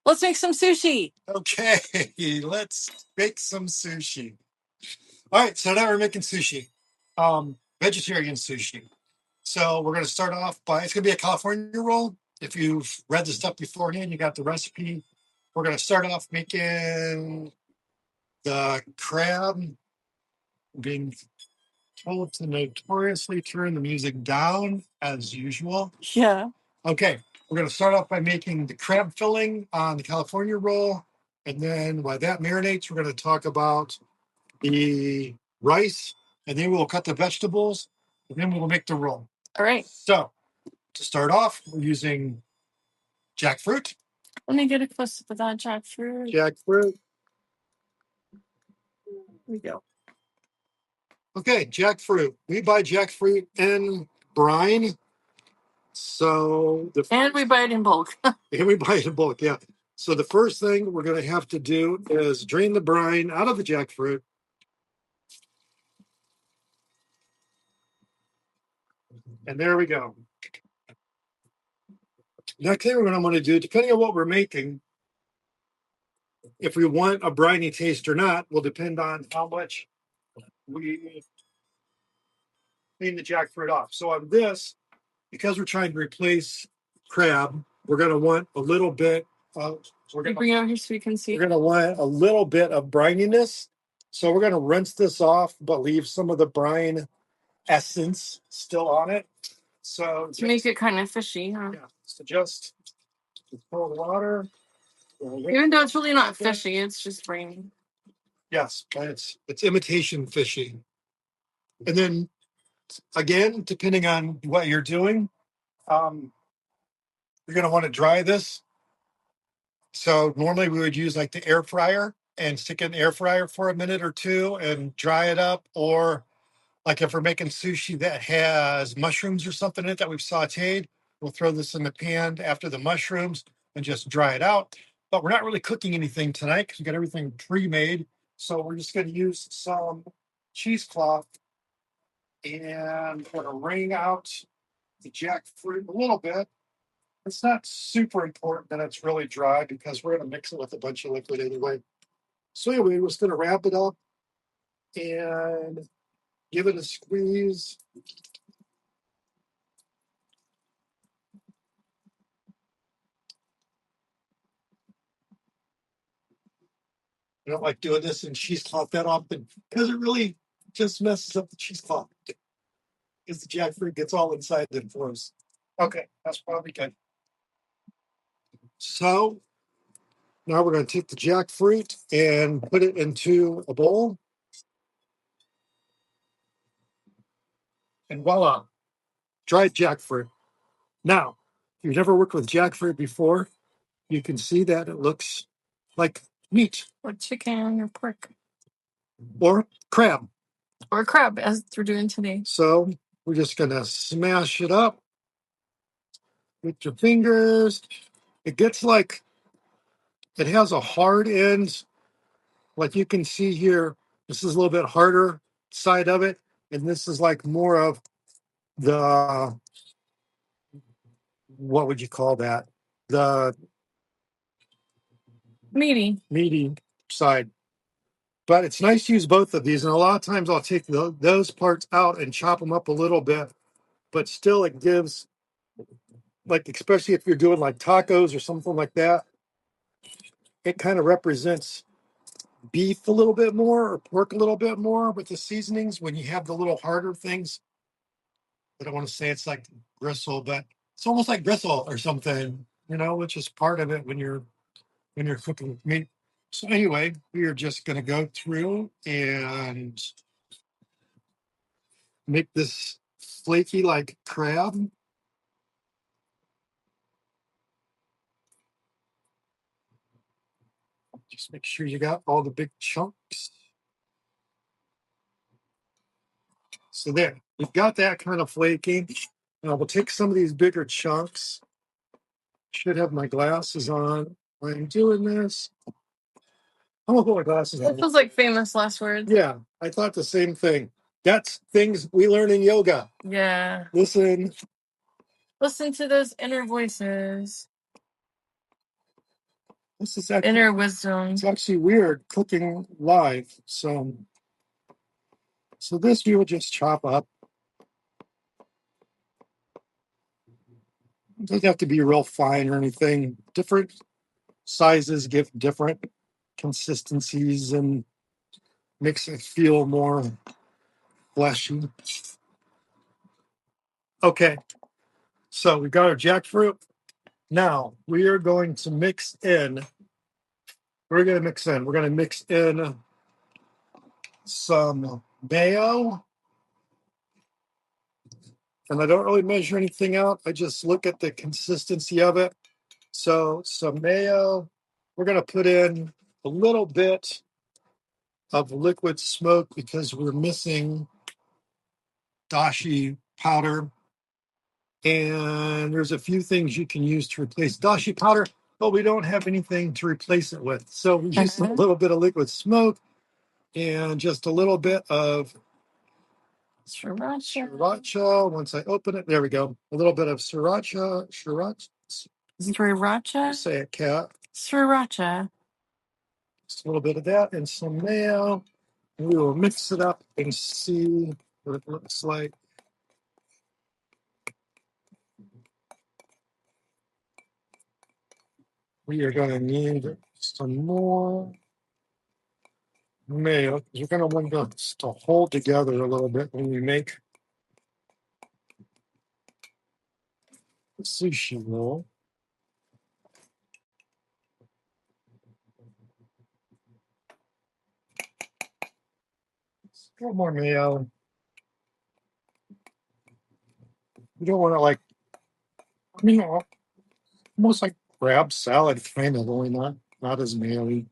Let's make some sushi. Okay, let's make some sushi. All right, so now we're making sushi, vegetarian sushi. So we're going to start off by, it's going to be a California roll. If you've read the stuff beforehand, you got the recipe. We're going to start off making the crab, being told to notoriously turn the music down as usual. Yeah. Okay, we're going to start off by making the crab filling on the California roll. And then while that marinates, we're going to talk about the rice, and then we'll cut the vegetables, and then we'll make the roll. All right. So to start off, we're using jackfruit. Let me get a close up of that jackfruit. Jackfruit. There we go. Okay, jackfruit. We buy jackfruit in brine. So And we buy it in bulk. and we buy it in bulk, yeah. So the first thing we're going to have to do is drain the brine out of the jackfruit. And there we go. Next thing we're going to want to do, depending on what we're making, if we want a briny taste or not, will depend on how much we clean the jackfruit off. So on this, because we're trying to replace crab, we're going to want a little bit of. Bring it over here so we can see. We're going to want a little bit of brininess. So we're going to rinse this off, but leave some of the brine essence still on it. So to make it kind of fishy, huh? Yeah. So just pour the water. Even though it's really not fishy, it's just briny. Yes, but it's imitation fishy. And then again, depending on what you're doing, you're going to want to dry this. So normally we would use like the air fryer and stick it in the air fryer for a minute or two and dry it up. Or like if we're making sushi that has mushrooms or something in it that we've sauteed, we'll throw this in the pan after the mushrooms and just dry it out. But we're not really cooking anything tonight because we got everything pre-made. So we're just going to use some cheesecloth and we're going to wring out the jackfruit a little bit. It's not super important that it's really dry because we're going to mix it with a bunch of liquid anyway. So anyway, we're just going to wrap it up and give it a squeeze. I don't like doing this in cheesecloth that often because it really just messes up the cheesecloth because the jackfruit gets all inside the floors. Okay, that's probably good. So now we're going to take the jackfruit and put it into a bowl. And voila, dried jackfruit. Now, if you've never worked with jackfruit before, you can see that it looks like meat. Or chicken or pork. Or crab. Or crab, as we're doing today. So we're just going to smash it up with your fingers. It gets like, it has a hard end. Like you can see here, this is a little bit harder side of it. And this is like more of the, what would you call that? The meaty side. But it's nice to use both of these. And a lot of times I'll take those parts out and chop them up a little bit. But still it gives, like, especially if you're doing like tacos or something like that, it kind of represents beef a little bit more or pork a little bit more with the seasonings. When you have the little harder things, I don't want to say it's like gristle, but it's almost like gristle or something, which is part of it when you're cooking meat. So anyway, we are just going to go through and make this flaky like crab. Just make sure you got all the big chunks. So there, you've got that kind of flaky. Now we'll take some of these bigger chunks. Should have my glasses on when I'm doing this. I'm gonna put my glasses on. That feels like famous last words. Yeah, I thought the same thing. That's things we learn in yoga. Yeah. Listen to those inner voices. This is actually Inner wisdom. it's actually weird cooking live. So this we will just chop up. It doesn't have to be real fine or anything. Different sizes give different consistencies and makes it feel more fleshy. Okay, so we got our jackfruit. Now we are going to mix in. We're going to mix in. We're going to mix in some mayo, and I don't really measure anything out. I just look at the consistency of it. So some mayo. We're going to put in a little bit of liquid smoke because we're missing dashi powder. And there's a few things you can use to replace dashi powder, but we don't have anything to replace it with. So we use a little bit of liquid smoke and just a little bit of sriracha. Once I open it, there we go. A little bit of sriracha. Sriracha? Say it, Kat. Sriracha. Just a little bit of that and some mayo. We will mix it up and see what it looks like. We are going to need some more mayo because we're going to want this to hold together a little bit when we make the sushi roll. A little more mayo. You don't want to almost like crab salad kind of, only not as mayo-y.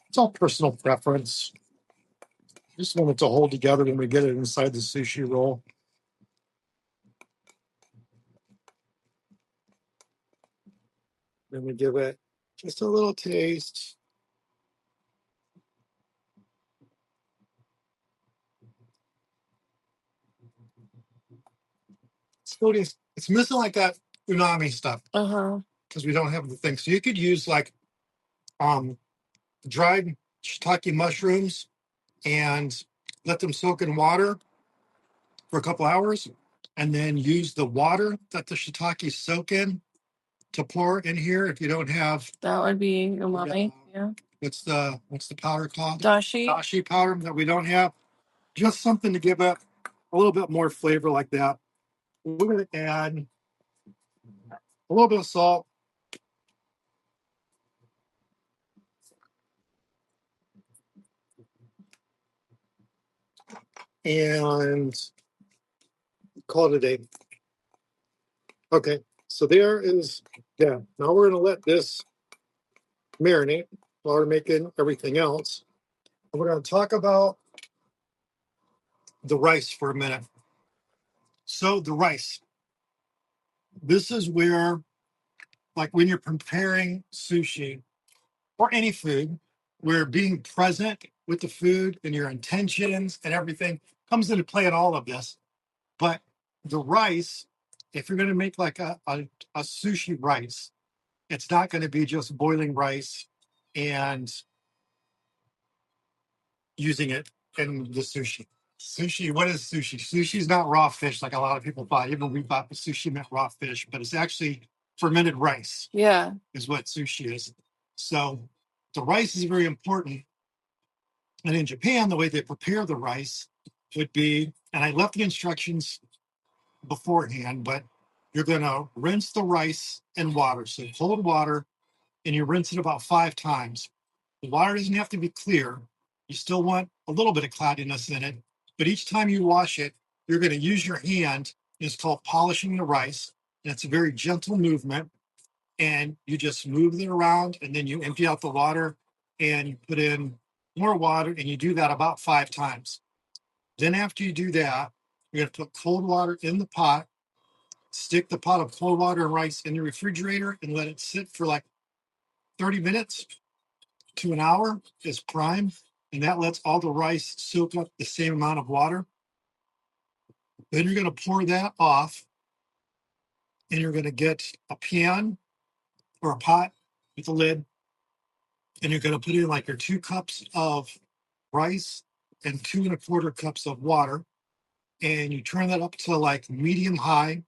It's all personal preference. Just want it to hold together when we get it inside the sushi roll. Then we give it just a little taste. It's missing like that unami stuff because we don't have the thing. So you could use like dried shiitake mushrooms and let them soak in water for a couple hours, and then use the water that the shiitake soak in to pour in here. If you don't have That would be umami. Yeah. what's the powder called? Dashi powder that we don't have. Just something to give it a little bit more flavor like that. We're going to add a little bit of salt. And call it a day. Okay, so there is, yeah. Now we're going to let this marinate while we're making everything else. And we're going to talk about the rice for a minute. So the rice, this is where, like when you're preparing sushi or any food, where being present with the food and your intentions and everything comes into play in all of this. But the rice, if you're going to make like a sushi rice, it's not going to be just boiling rice and using it in the sushi. Sushi, what is sushi? Sushi is not raw fish like a lot of people thought. Even we thought sushi meant raw fish, but it's actually fermented rice. Yeah. Is what sushi is. So the rice is very important. And in Japan, the way they prepare the rice would be, and I left the instructions beforehand, but you're going to rinse the rice in water. So cold water, and you rinse it about 5 times. The water doesn't have to be clear. You still want a little bit of cloudiness in it. But each time you wash it, you're going to use your hand. It's called polishing the rice. And it's a very gentle movement. And you just move it around, and then you empty out the water and you put in more water, and you do that about 5 times. Then after you do that, you're going to put cold water in the pot, stick the pot of cold water and rice in the refrigerator, and let it sit for like 30 minutes to an hour is prime, and that lets all the rice soak up the same amount of water. Then you're going to pour that off, and you're going to get a pan or a pot, with the lid, and you're going to put in like your 2 cups of rice and 2 1/4 cups of water, and you turn that up to like medium high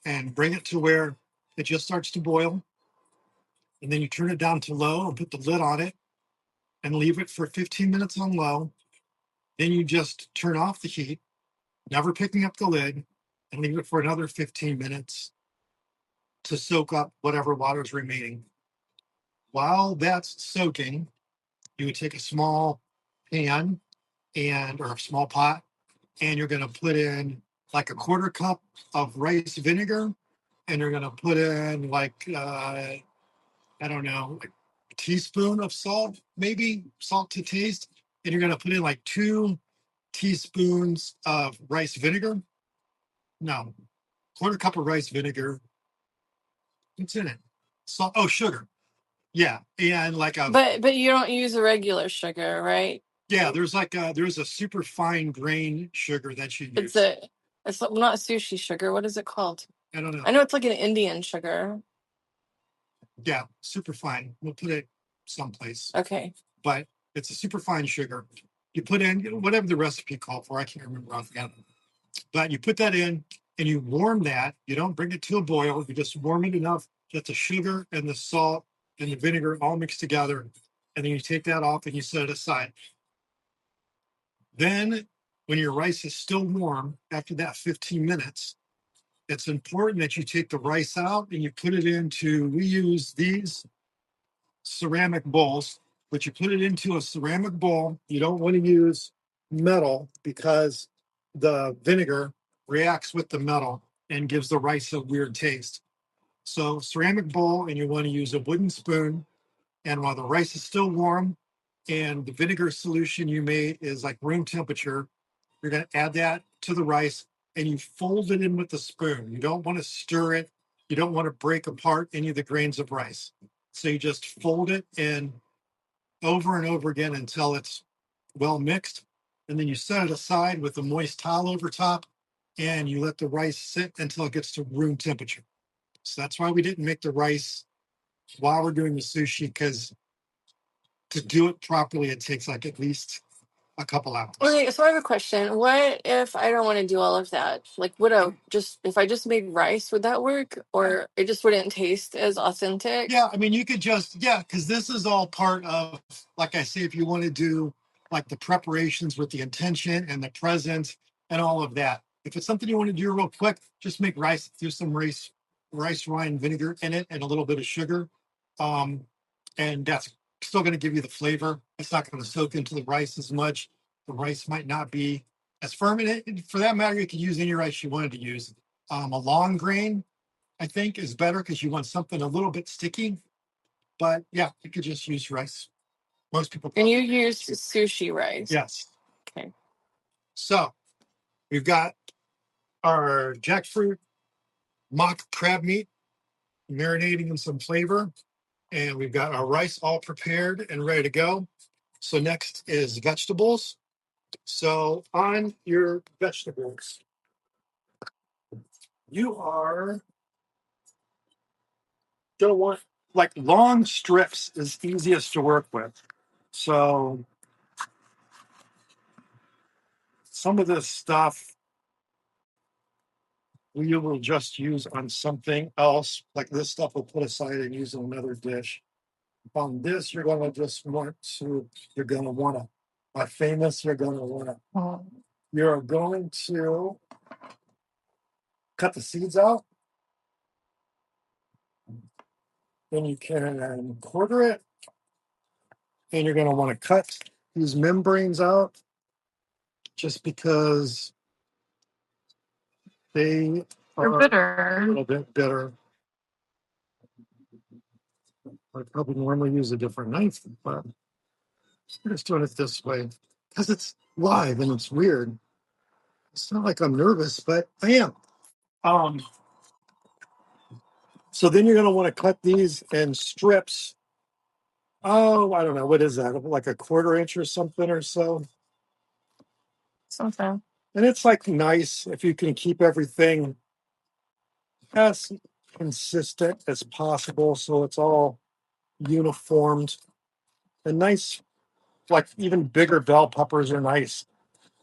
and bring it to where it just starts to boil. And then you turn it down to low and put the lid on it and leave it for 15 minutes on low. Then you just turn off the heat, never picking up the lid, and leave it for another 15 minutes to soak up whatever water is remaining. While that's soaking, you would take a small pan or a small pot, and you're going to put in like a 1/4 cup of rice vinegar, and you're going to put in like I don't know, like a teaspoon of salt, maybe salt to taste, and you're going to put in like 2 teaspoons of rice vinegar. No, 1/4 cup of rice vinegar. What's in it? Salt. Oh, sugar. Yeah, and like a But you don't use a regular sugar, right? yeah. There's a super fine grain sugar that you It's use. not sushi sugar. What is it called? I don't know. I know it's like an Indian sugar. Yeah, super fine. We'll put it someplace, Okay. but it's a super fine sugar. You put in whatever the recipe called for. I can't remember offhand. But you put that in and you warm that. You don't bring it to a boil. You just warm it enough that the sugar and the salt and the vinegar all mix together. And then you take that off and you set it aside. Then, when your rice is still warm after that 15 minutes, it's important that you take the rice out and you put it into, we use these ceramic bowls, but you put it into a ceramic bowl. You don't want to use metal because the vinegar reacts with the metal and gives the rice a weird taste. So, ceramic bowl, and you want to use a wooden spoon. And while the rice is still warm and the vinegar solution you made is like room temperature, you're going to add that to the rice and you fold it in with the spoon. You don't want to stir it. You don't want to break apart any of the grains of rice. So you just fold it in over and over again until it's well mixed. And then you set it aside with a moist towel over top and you let the rice sit until it gets to room temperature. So that's why we didn't make the rice while we're doing the sushi, because to do it properly, it takes like at least a couple hours. Okay, so I have a question. What if I don't want to do all of that? Like, if I just made rice, would that work? Or it just wouldn't taste as authentic? Yeah, I mean, you could just, yeah, because this is all part of, like I say, if you want to do like the preparations with the intention and the present and all of that. If it's something you want to do real quick, just make rice, do some rice wine vinegar in it and a little bit of sugar. Um, and that's still going to give you the flavor. It's not going to soak into the rice as much. The rice might not be as firm in it. For that matter, you could use any rice you wanted to use. A long grain, I think, is better because you want something a little bit sticky. But yeah, you could just use rice. Most people. And you use sushi rice? Yes. Okay. So we've got our jackfruit mock crab meat marinating in some flavor. And we've got our rice all prepared and ready to go. So next is vegetables. So on your vegetables, you are gonna want like long strips is easiest to work with. So some of this stuff we will just use on something else. Like this stuff we'll put aside and use in another dish. On this, you're gonna just want to, you're gonna wanna, my famous, you're going to cut the seeds out. Then you can quarter it. And you're gonna want to cut these membranes out just because they They're are a bitter. little bit bitter. I probably normally use a different knife, but I'm just doing it this way because it's live and it's weird. It's not like I'm nervous, but I am. Um, so then you're going to want to cut these in strips. Oh, I don't know. What is that? Like a 1/4 inch or something or so. Something. And it's like nice if you can keep everything as consistent as possible. So it's all uniformed and nice, like even bigger bell peppers are nice.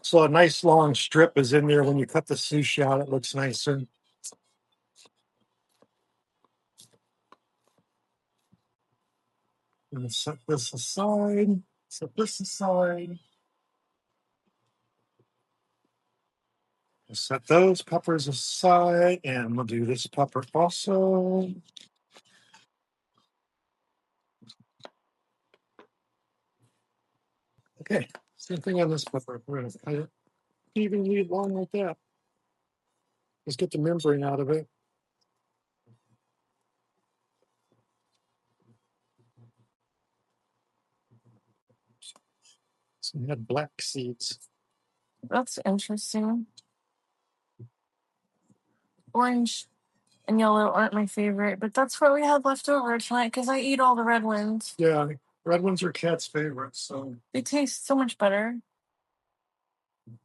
So a nice long strip is in there. When you cut the sushi out, it looks nicer. And set this aside. Set this aside. Set those peppers aside, and we'll do this pepper also. Okay, same thing on this pepper. We're gonna cut it. You even need one like that. Let's get the membrane out of it. Some had black seeds. That's interesting. Orange and yellow aren't my favorite, but that's what we had left over tonight because I eat all the red ones. Yeah, red ones are Kat's favorites. So they taste so much better.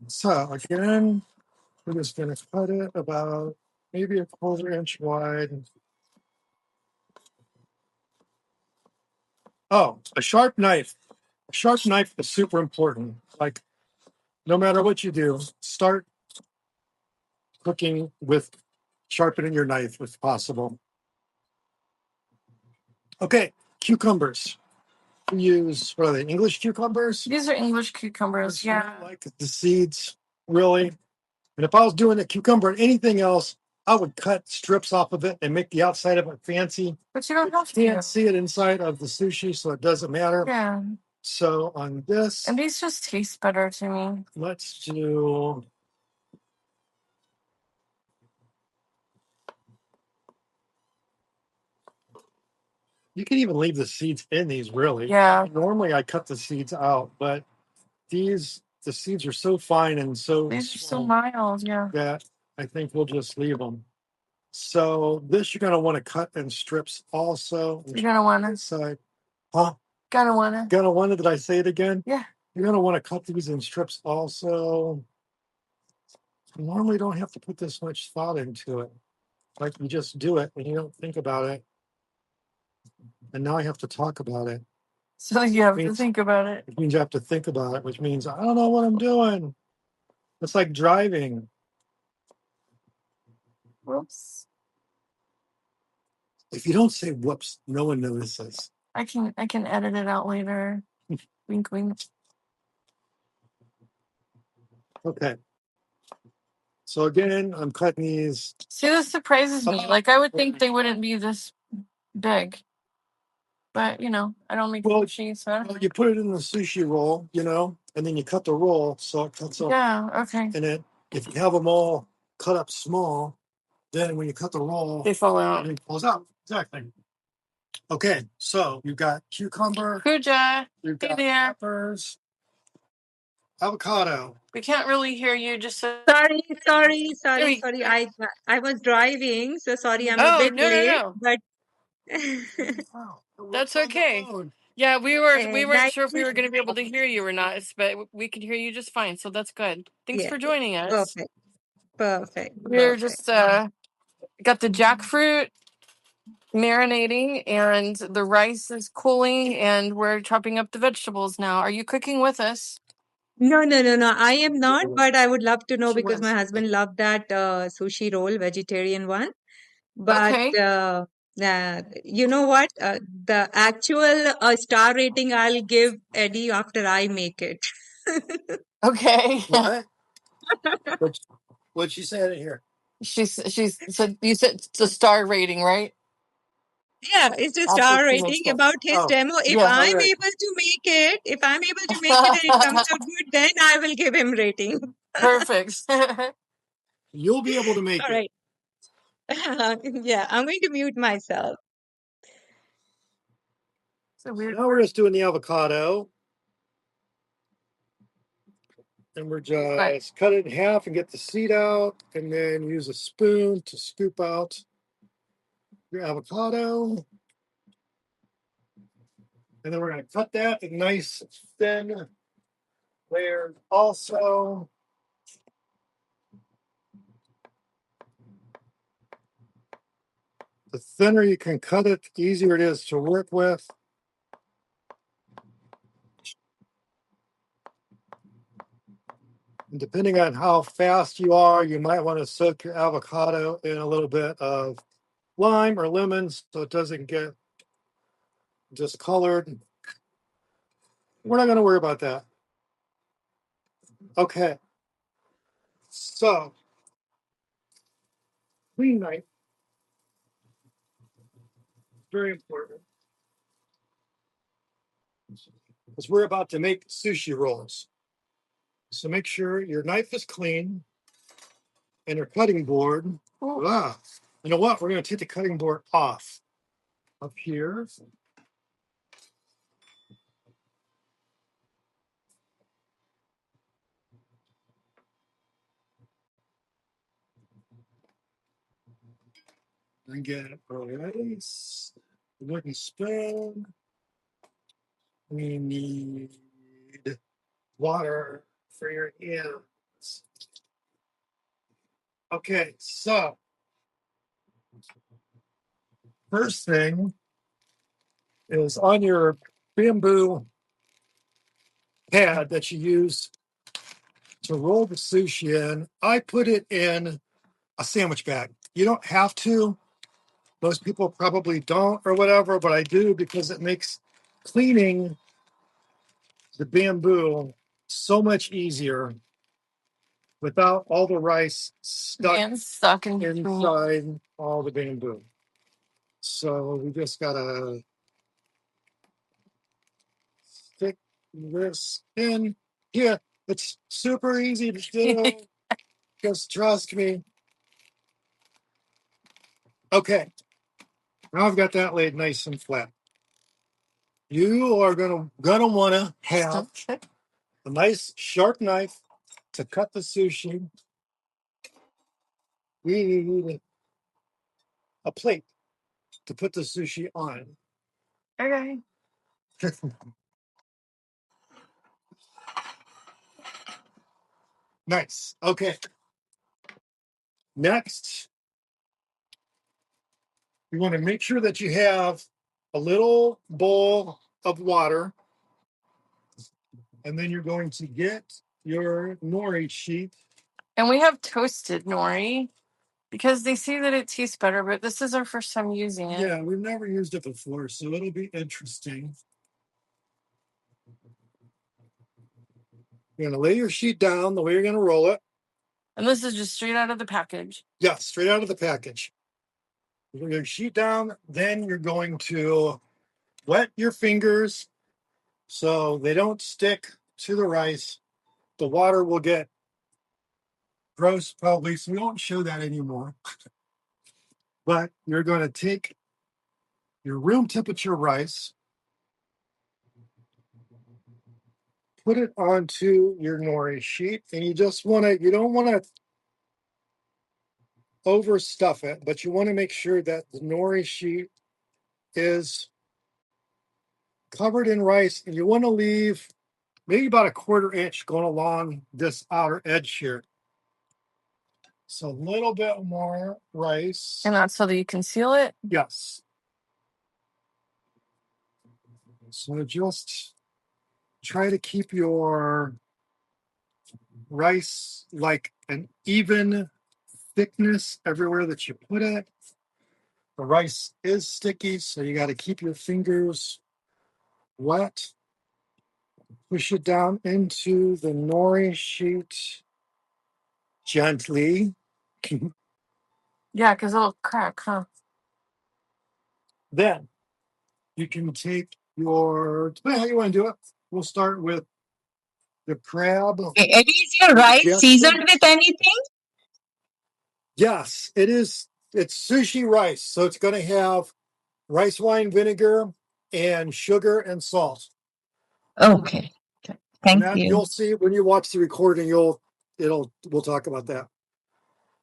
So again, we're just gonna cut it about maybe a 1/4 inch wide. Oh, a sharp knife. A sharp knife is super important. Like no matter what you do, start cooking with sharpening your knife if possible. Okay, cucumbers. We use what are they? English cucumbers? These are English cucumbers. Yeah. Like the seeds, really. And if I was doing a cucumber and anything else, I would cut strips off of it and make the outside of it fancy. But you don't have You can't to. see it inside of the sushi, so it doesn't matter. Yeah. So on this, And these just taste better to me. let's do. You can even leave the seeds in these, really. Yeah. Normally, I cut the seeds out, but the seeds are so fine and so These are so small mild. Yeah. that I think we'll just leave them. So this you're going to want to cut in strips also. You're gonna wanna. This side, huh? Gonna wanna. Gonna want to. Did I say it again? Yeah. You're going to want to cut these in strips also. You normally don't have to put this much thought into it. Like you just do it and you don't think about it. And now I have to talk about it. So you have to think about it. It means you have to think about it, which means I don't know what I'm doing. It's like driving. Whoops. If you don't say whoops, no one notices. I can edit it out later. Wink wink. Okay. So again, I'm cutting these. See, this surprises me. Like I would think they wouldn't be this big. But I don't make sushi, so Well, you put it in the sushi roll, and then you cut the roll so it cuts up. yeah, okay. And then if you have them all cut up small, then when you cut the roll, They fall out. it falls out. Exactly. Okay, so you've got cucumber, Pooja, you've hey got there. peppers, avocado. We can't really hear you. Just Sorry. I was driving, so sorry I'm a bit late. no. But Wow, That's okay. Yeah, we weren't nice sure if we to- were going to be able to hear you or not, but we could hear you just fine. So that's good. Thanks yeah, for joining us. perfect. We're just got the jackfruit marinating, and the rice is cooling, and we're chopping up the vegetables now. Are you cooking with us? No, I am not, but I would love to know because my husband loved that sushi roll, vegetarian one. But Okay. you know what? The actual star rating I'll give Eddie after I make it. Okay. What? What'd she say in here? She's said you said it's a star rating, right? Yeah, it's a After star she rating makes it. about his Oh, demo. If Yeah. I'm able to make it, and it comes out good, then I will give him rating. Perfect. You'll be able to make All it. right. Yeah, I'm going to mute myself. So weird. Now we're just doing the avocado. And we're just cut it in half and get the seed out, and then use a spoon to scoop out your avocado. And then we're going to cut that in nice thin layers also. The thinner you can cut it, the easier it is to work with. And depending on how fast you are, you might want to soak your avocado in a little bit of lime or lemon so it doesn't get discolored. We're not going to worry about that. Okay. So, clean knife, very important. Because we're about to make sushi rolls. So make sure your knife is clean and your cutting board. Ah, you know what? We're going to take the cutting board off up here. And get rice, wooden spoon. We need water for your hands. Okay, so first thing is on your bamboo pad that you use to roll the sushi in, I put it in a sandwich bag. You don't have to. Most people probably don't or whatever, but I do because it makes cleaning the bamboo so much easier without all the rice stuck inside all the bamboo. So we just gotta stick this in here. It's super easy to do. Just trust me. Okay, now I've got that laid nice and flat. You are gonna wanna have a nice sharp knife to cut the sushi. We need a plate to put the sushi on. Okay. Nice. Okay. Next, you want to make sure that you have a little bowl of water, and then you're going to get your nori sheet. And we have toasted nori because they say that it tastes better, but this is our first time using it. Yeah, we've never used it before, so it'll be interesting. You're going to lay your sheet down the way you're going to roll it. And this is just straight out of the package. Yeah, straight out of the package. You're your sheet down, then you're going to wet your fingers so they don't stick to the rice. The water will get gross probably, so we won't show that anymore. But you're going to take your room temperature rice, put it onto your nori sheet, and you don't want to overstuff it, but you want to make sure that the nori sheet is covered in rice, and you want to leave maybe about a 1/4 inch going along this outer edge here. So a little bit more rice. And that's so that you can seal it? Yes. So just try to keep your rice like an even thickness everywhere that you put it. The rice is sticky, so you got to keep your fingers wet. Push it down into the nori sheet gently. Yeah, because it'll crack, huh? Then you can take depending how you want to do it. We'll start with the crab. Eddie, is your rice seasoned with anything? Yes, it is. It's sushi rice, so it's going to have rice wine vinegar and sugar and salt. Okay. Thank you. You'll see when you watch the recording. We'll talk about that.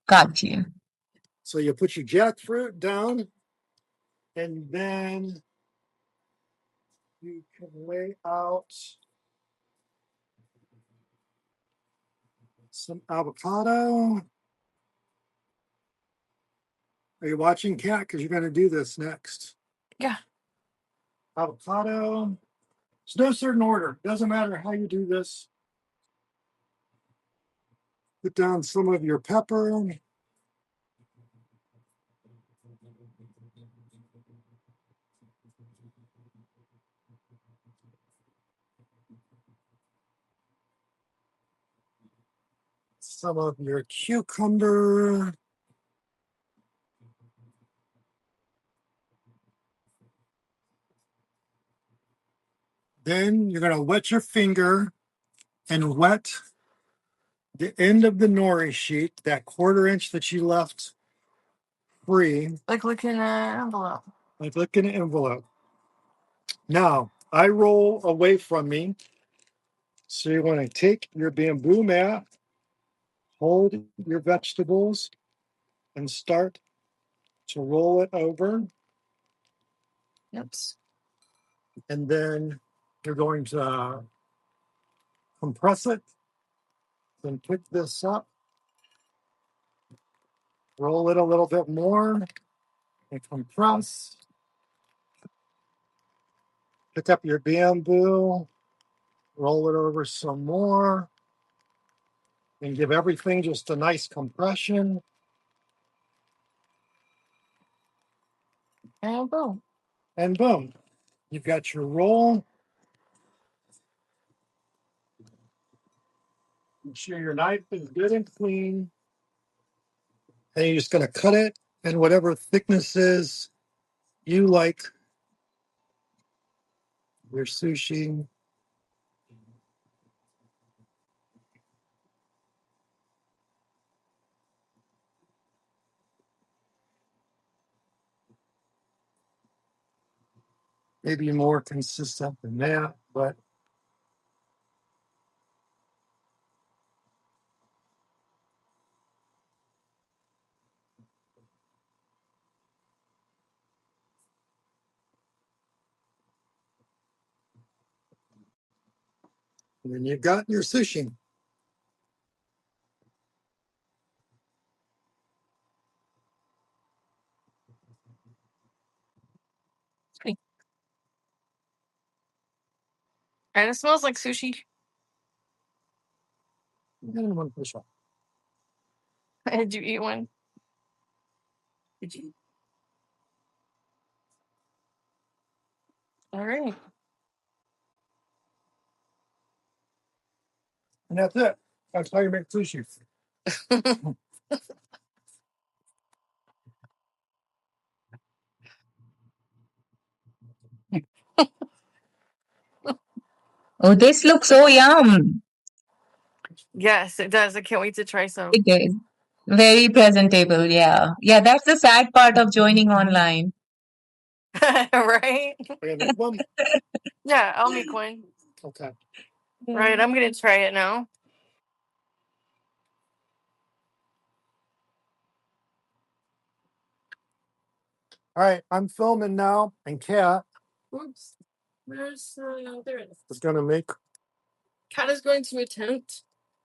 Got you. So you put your jackfruit down, and then you can lay out some avocado. Are you watching, Kat? Because you're going to do this next. Yeah. Avocado. There's no certain order. Doesn't matter how you do this. Put down some of your pepper. Some of your cucumber. Then you're going to wet your finger and wet the end of the nori sheet, that 1/4 inch that you left free. Like looking at an envelope. Like looking at an envelope. Now, I roll away from me. So you want to take your bamboo mat, hold your vegetables, and start to roll it over. Oops. And then you're going to compress it. Then pick this up, roll it a little bit more, and compress. Pick up your bamboo, roll it over some more, and give everything just a nice compression. And boom. And boom, you've got your roll. Make sure your knife is good and clean. And you're just going to cut it in whatever thicknesses you like your sushi. Maybe more consistent than that, but and then you've got your sushi. And it smells like sushi. And one push up. Did you eat one? Did you? All right. And that's it. That's how you make sushi. Oh, this looks so yum. Yes, it does. I can't wait to try some. It is. Very presentable, yeah. Yeah, that's the sad part of joining online. Right? And one. Yeah, I'll make one. Okay. Right, I'm gonna try it now. All right, I'm filming now, and Kat Oops. Where's there it is. is going to make. Kat is going to attempt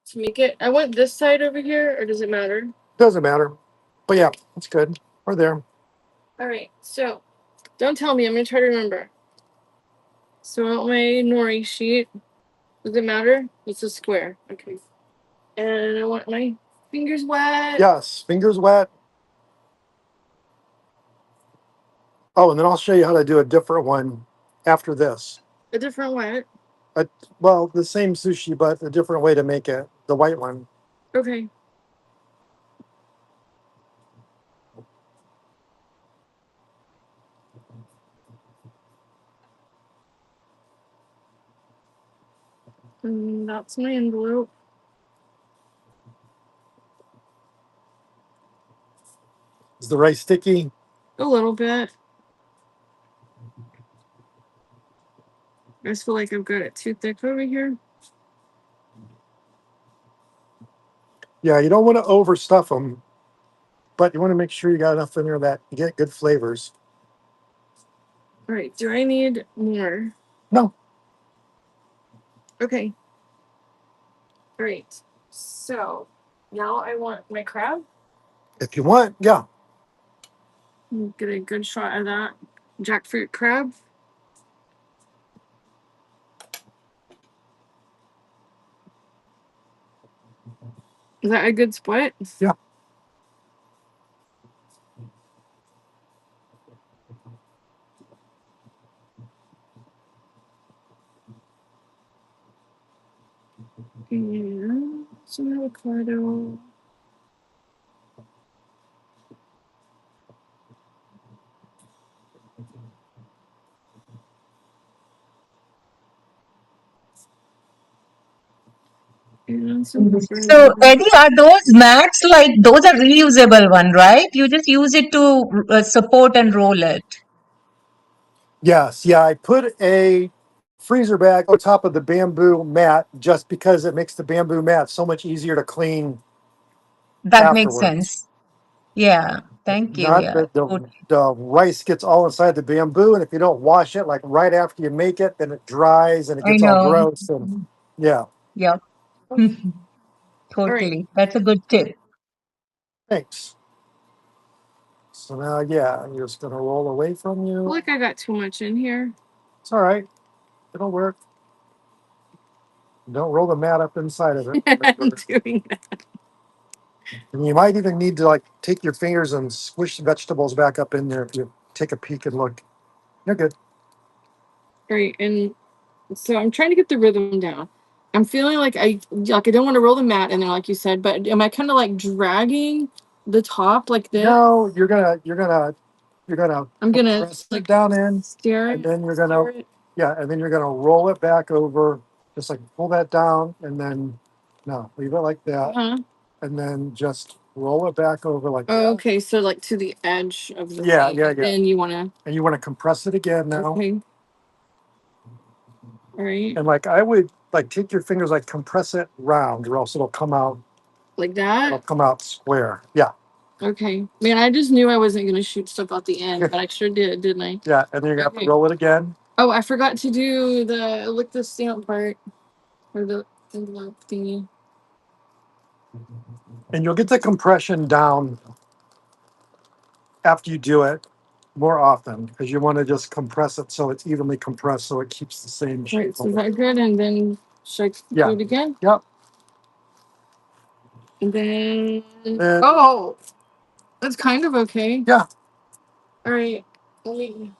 to make it. I want this side over here, or does it matter? Doesn't matter. But yeah, it's good. We're there. All right, so don't tell me. I'm gonna try to remember. So I want my nori sheet. Does it matter? It's a square. Okay. And I want my fingers wet. Yes, fingers wet. Oh, and then I'll show you how to do a different one after this. A different wet. Well, the same sushi, but a different way to make it. The white one. Okay. And that's my envelope. Is the rice sticky? A little bit. I just feel like I've got it too thick over here. Yeah, you don't want to overstuff them, but you want to make sure you got enough in there that you get good flavors. All right. Do I need more? No, Okay. Great. So now I want my crab. if you want, yeah. Get a good shot of that jackfruit crab. Is that a good split? Yeah. And some avocado. And some So, Eddie, are those mats like those are reusable one, right? You just use it to support and roll it. Yes. Yeah. I put a freezer bag on top of the bamboo mat just because it makes the bamboo mat so much easier to clean That makes afterwards. sense. Yeah. Thank you. Not Yeah. that the rice gets all inside the bamboo, and if you don't wash it like right after you make it, then it dries and it I gets all know. gross. And yeah, Yeah. All right. Totally. That's a good tip. thanks. So now, yeah, I'm just gonna roll away from you. Look, I got too much in here. It's all right. It'll work. Don't roll the mat up inside of it. I'm doing that. And you might even need to like take your fingers and squish the vegetables back up in there if you take a peek and look. You're good. All right, and so I'm trying to get the rhythm down. I'm feeling like I don't want to roll the mat in there, like you said, but am I kind of like dragging the top like this? No, you're gonna I'm gonna press it down in, stir and it. then you're gonna and then you're gonna roll it back over, just like pull that down, and then no, leave it like that, Uh-huh. and then just roll it back over like Oh, that. okay, so like to the edge of the Yeah, thing. yeah, yeah. Then you want to. And you want to compress it again now. Okay. All right. And like I would like take your fingers, like compress it round, or else it'll come out. Like It'll that. come out square. Yeah. Okay. Man, I just knew I wasn't gonna shoot stuff out the end, but I sure did, didn't I? Yeah, and then you're gonna have to roll it again. Oh, I forgot to do the lick the stamp part or the envelope thingy. And you'll get the compression down after you do it more often because you want to just compress it so it's evenly compressed so it keeps the same shape. Right, so is that good? And then should I do it again? Yep. And then oh, that's kind of okay. Yeah. All right, let me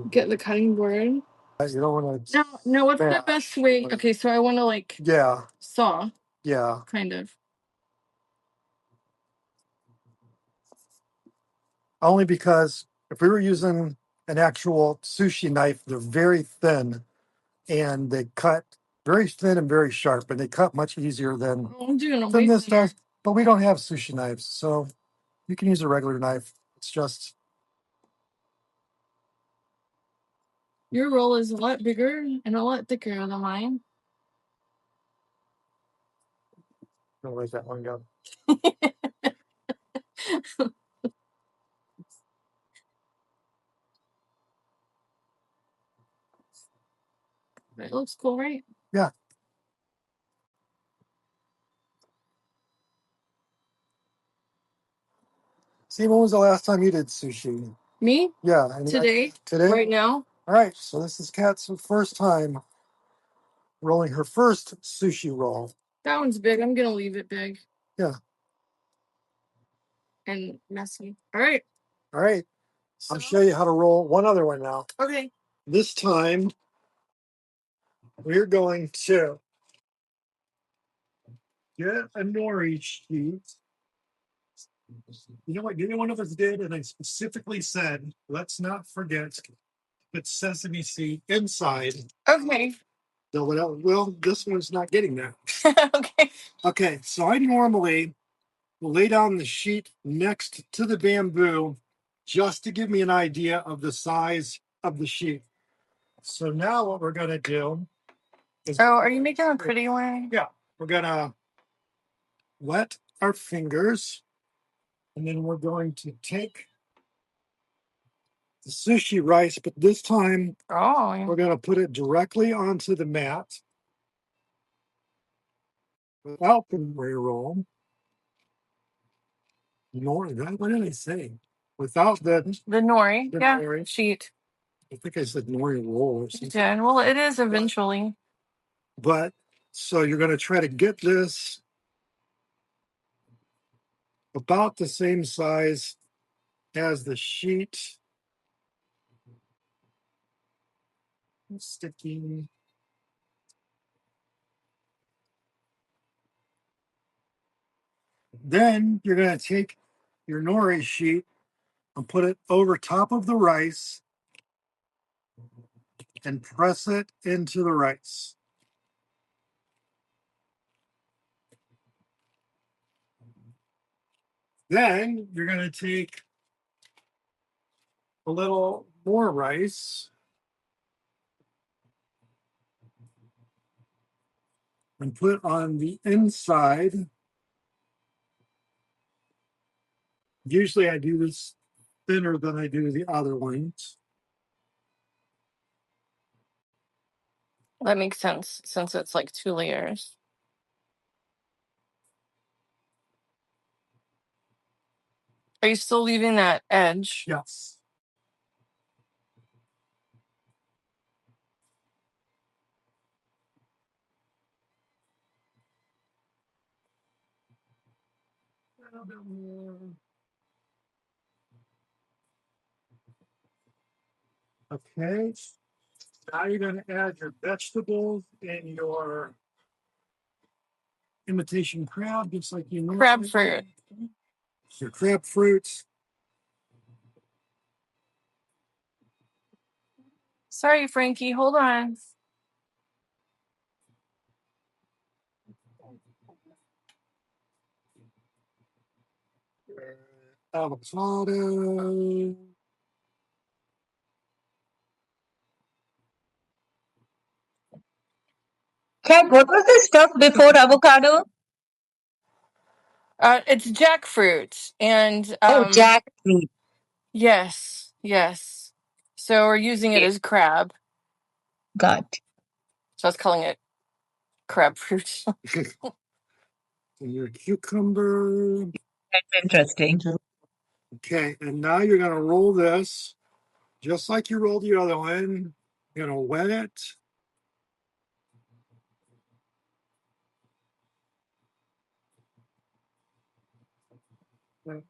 get the cutting board. You don't want to. No, what's the best way? Okay, so I want to like saw. Yeah. Kind of. Only because if we were using an actual sushi knife, they're very thin and they cut very thin and very sharp, and they cut much easier than this does. But we don't have sushi knives, so you can use a regular knife. It's just Your roll is a lot bigger and a lot thicker than mine. where's that one go? It looks cool, right? Yeah. See, when was the last time you did sushi? Me? Yeah. Today? Today? Right now? All right. So this is Kat's first time rolling her first sushi roll. That one's big. I'm gonna leave it big. Yeah. And messy. All right. All right. So I'll show you how to roll one other one now. Okay. This time we're going to get a nori sheet. You know what? Neither one of us did, and I specifically said, let's not forget to put sesame seed inside. Okay. So well, this one's not getting that. Okay. Okay, so I normally will lay down the sheet next to the bamboo just to give me an idea of the size of the sheet. So now what we're going to do is... Oh, are you making a pretty one? Yeah. We're going to wet our fingers, and then we're going to take the sushi rice, but this time we're going to put it directly onto the mat without the nori roll. What did I say? Without the nori. the Yeah. nori. Sheet. I think I said nori roll or something. Yeah. Well, it is eventually. But so you're going to try to get this about the same size as the sheet. Sticky. Then you're going to take your nori sheet and put it over top of the rice and press it into the rice. Then you're going to take a little more rice and put on the inside. Usually I do this thinner than I do the other ones. That makes sense since it's like 2 layers. Are you still leaving that edge? Yes. A little bit more. Okay. Now you're going to add your vegetables and your imitation crab, just like you normally Crab fruit. your crab fruits. Sorry, Frankie. Hold on. Your avocado. Kat, what was the stuff before avocado? It's jackfruit, and Oh, jackfruit. yes. So we're using it as crab. Got. So I was calling it crab fruit. And your cucumber. That's interesting. Okay, and now you're going to roll this just like you rolled the other one. You're going to wet it.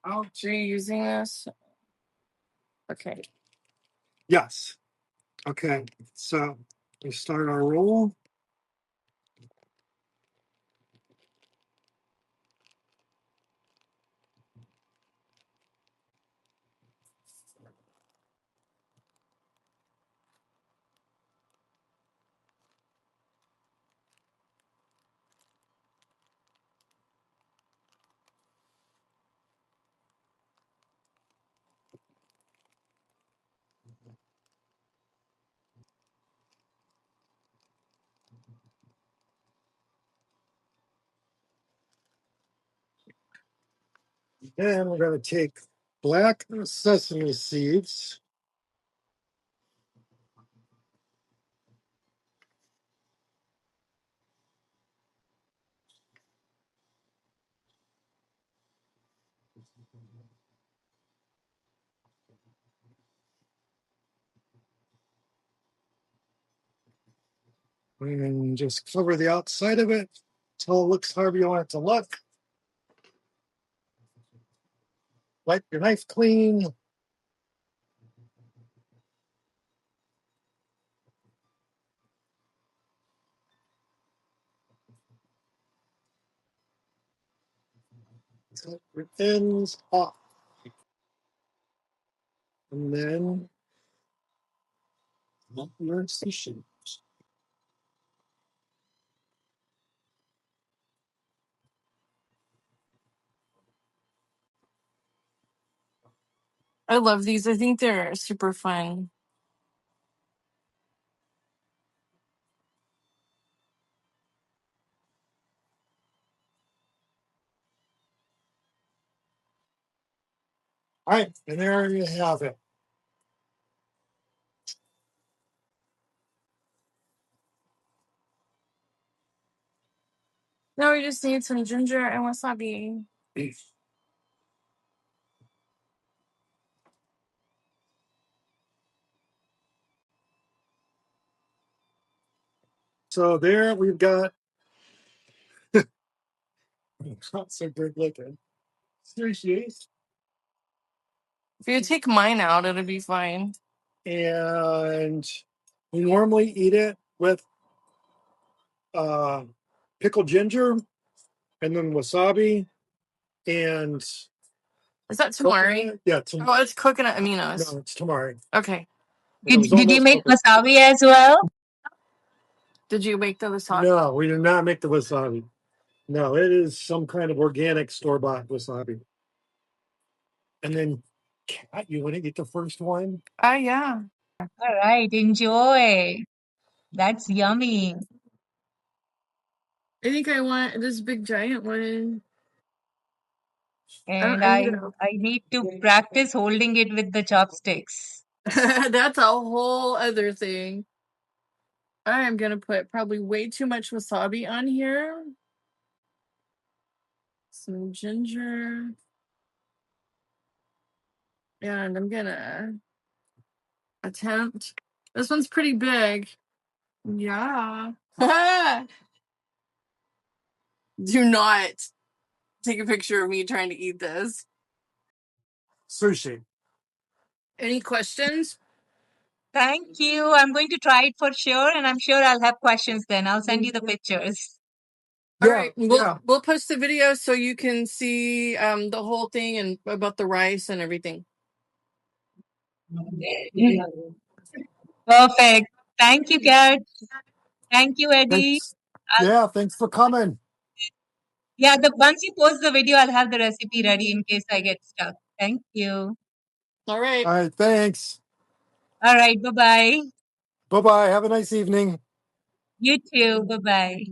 Are you using this? Okay. Yes. Okay, so we start our roll. Then we're going to take black sesame seeds. And just cover the outside of it until it looks however you want it to look. Wipe your knife clean. Cut your ends off. And then your sushi. I love these. I think they're super fun. All right, and there you have it. Now we just need some ginger and wasabi. So there we've got not so good looking. sushi. If you take mine out, it'll be fine. And we normally eat it with pickled ginger and then wasabi and Is that tamari? coconut. Yeah, Oh, it's coconut aminos. no, it's tamari. Okay. Did you make wasabi as well? Did you make the wasabi? No, we did not make the wasabi. No, it is some kind of organic store-bought wasabi. And then, Kat, you want to eat the first one? Yeah. All right, enjoy. That's yummy. I think I want this big giant one. And I I need to practice holding it with the chopsticks. That's a whole other thing. I am gonna put probably way too much wasabi on here. Some ginger. And I'm gonna attempt. This one's pretty big. Yeah. Do not take a picture of me trying to eat this. Sushi. Any questions? Thank you. I'm going to try it for sure, and I'm sure I'll have questions then. I'll send you the pictures. All right, we'll post the video so you can see the whole thing and about the rice and everything. Perfect. Thank you, Kat. Thank you, Eddi. Thanks. Thanks for coming. Yeah, once you post the video, I'll have the recipe ready in case I get stuck. Thank you. All right. All right, thanks. All right, bye-bye. Bye-bye. Have a nice evening. You too. Bye-bye.